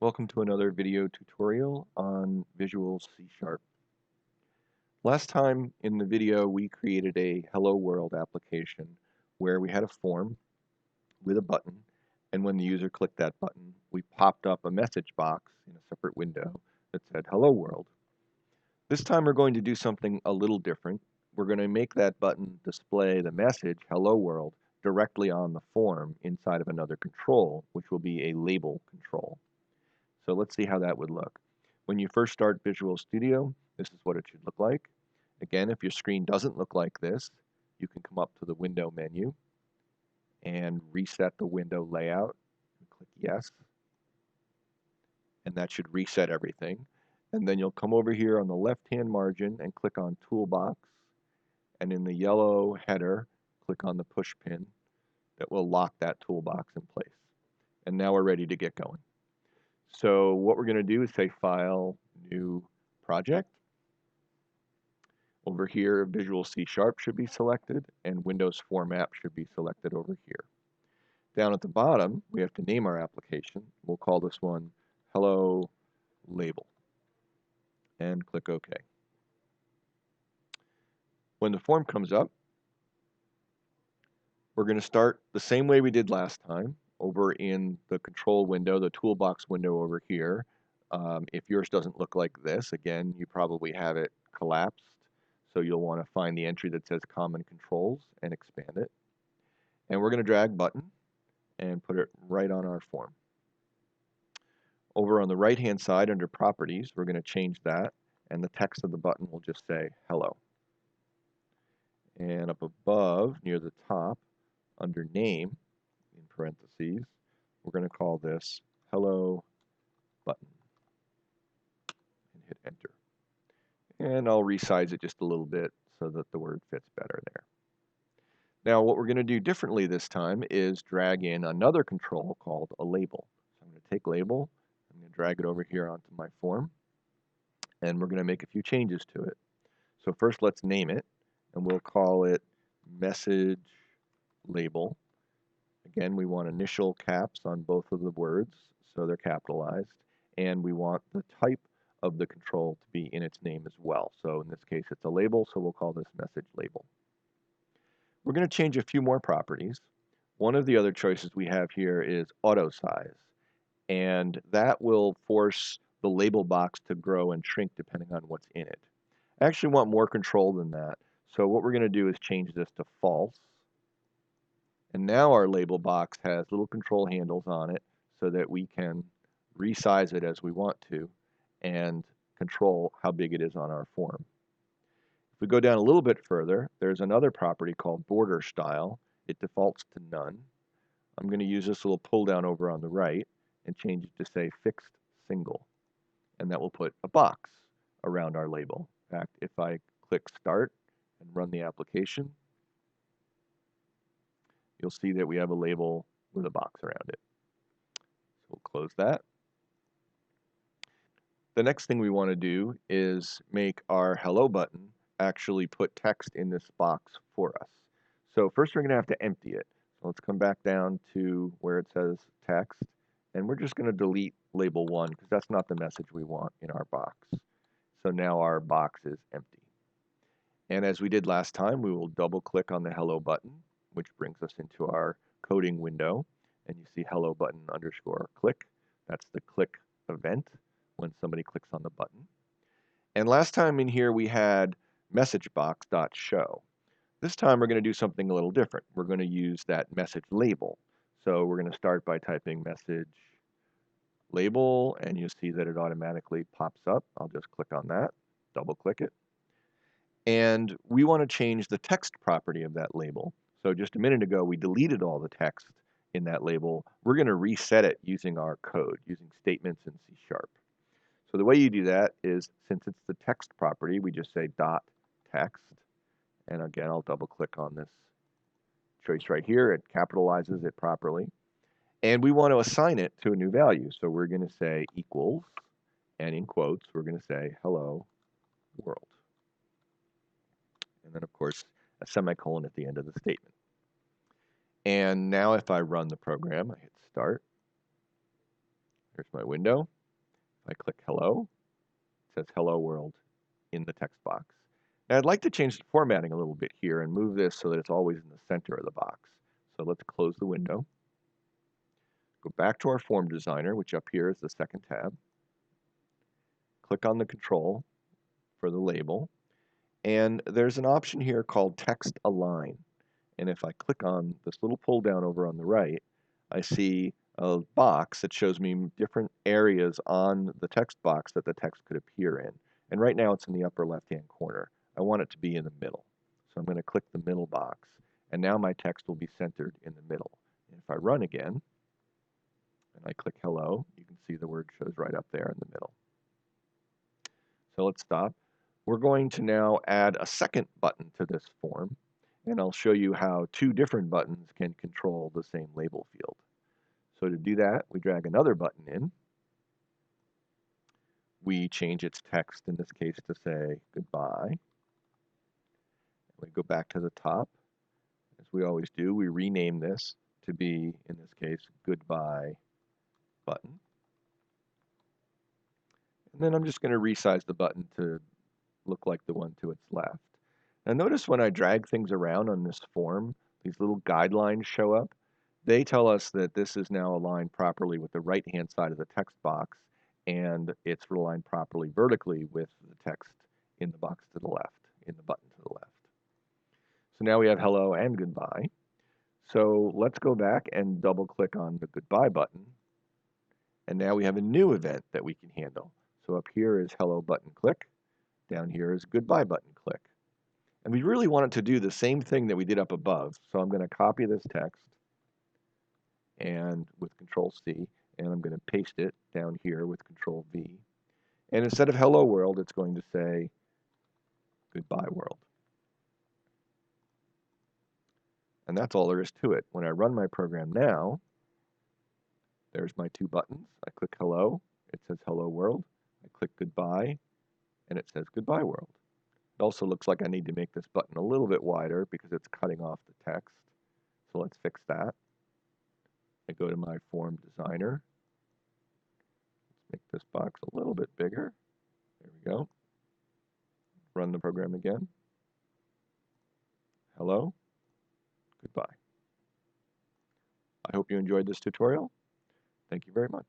Welcome to another video tutorial on Visual C Sharp. Last time in the video we created a Hello World application where we had a form with a button, and when the user clicked that button we popped up a message box in a separate window that said Hello World. This time we're going to do something a little different. We're going to make that button display the message Hello World directly on the form inside of another control, which will be a label control. So let's see how that would look. When you first start Visual Studio, this is what it should look like. Again, if your screen doesn't look like this, you can come up to the Window menu and reset the window layout. Click Yes, and that should reset everything. And then you'll come over here on the left-hand margin and click on Toolbox, and in the yellow header, click on the push pin that will lock that toolbox in place. And now we're ready to get going. So what we're going to do is say File, New Project. Over here, Visual C Sharp should be selected, and Windows Format should be selected over here. Down at the bottom, we have to name our application. We'll call this one Hello Label, and click OK. When the form comes up, we're going to start the same way we did last time, over in the control window, the toolbox window over here. If yours doesn't look like this, again, you probably have it collapsed. So you'll want to find the entry that says Common Controls and expand it. And we're going to drag Button and put it right on our form. Over on the right-hand side under Properties, we're going to change that, and the text of the button will just say Hello. And up above, near the top, under Name, in parentheses, we're going to call this Hello Button. And hit Enter. And I'll resize it just a little bit so that the word fits better there. Now what we're going to do differently this time is drag in another control called a label. So I'm going to take label, I'm going to drag it over here onto my form, and we're going to make a few changes to it. So first let's name it, and we'll call it message label. Again, we want initial caps on both of the words, so they're capitalized, and we want the type of the control to be in its name as well. So in this case it's a label, so we'll call this message label. We're going to change a few more properties. One of the other choices we have here is auto size, and that will force the label box to grow and shrink depending on what's in it. I actually want more control than that, so what we're going to do is change this to false. And now our label box has little control handles on it so that we can resize it as we want to and control how big it is on our form. If we go down a little bit further, there's another property called border style. It defaults to none. I'm going to use this little pull down over on the right and change it to say fixed single. And that will put a box around our label. In fact, if I click Start and run the application, you'll see that we have a label with a box around it. So we'll close that. The next thing we want to do is make our Hello button actually put text in this box for us. So first we're going to have to empty it. So let's come back down to where it says text, and we're just going to delete label 1 because that's not the message we want in our box. So now our box is empty. And as we did last time, we will double click on the Hello button, which brings us into our coding window, and you see Hello button underscore click. That's the click event when somebody clicks on the button. And last time in here we had messagebox.show. This time we're going to do something a little different. We're going to use that message label. So we're going to start by typing message label, and you see that it automatically pops up. I'll just click on that, double click it. And we want to change the text property of that label. So just a minute ago we deleted all the text in that label. We're going to reset it using our code, using statements in C#. So the way you do that is, since it's the text property, we just say dot text. And again, I'll double click on this choice right here. It capitalizes it properly. And we want to assign it to a new value. So we're going to say equals, and in quotes, we're going to say hello world. And then, of course, a semicolon at the end of the statement. And now if I run the program, I hit start. Here's my window. If I click hello, it says hello world in the text box. Now I'd like to change the formatting a little bit here and move this so that it's always in the center of the box. So let's close the window. Go back to our form designer, which up here is the second tab. Click on the control for the label. And there's an option here called text align. And if I click on this little pull down over on the right, I see a box that shows me different areas on the text box that the text could appear in. And right now it's in the upper left-hand corner. I want it to be in the middle. So I'm going to click the middle box. And now my text will be centered in the middle. And if I run again, and I click hello, you can see the word shows right up there in the middle. So let's stop. We're going to now add a second button to this form, and I'll show you how two different buttons can control the same label field. So to do that, we drag another button in. We change its text, in this case, to say goodbye. We go back to the top. As we always do, we rename this to be, in this case, goodbye button. And then I'm just going to resize the button to look like the one to its left. Now notice when I drag things around on this form, these little guidelines show up. They tell us that this is now aligned properly with the right-hand side of the text box, and it's aligned properly vertically with the text in the box to the left, in the button to the left. So now we have hello and goodbye. So let's go back and double-click on the goodbye button, and now we have a new event that we can handle. So up here is hello button click, down here is goodbye button click. And we really want it to do the same thing that we did up above. So I'm going to copy this text and with Control C, and I'm going to paste it down here with Control V. And instead of hello world, it's going to say goodbye world. And that's all there is to it. When I run my program now, there's my two buttons. I click hello, it says hello world. I click goodbye, and it says goodbye world. It also looks like I need to make this button a little bit wider because it's cutting off the text. So let's fix that. I go to my form designer. Let's make this box a little bit bigger. There we go. Run the program again. Hello. Goodbye. I hope you enjoyed this tutorial. Thank you very much.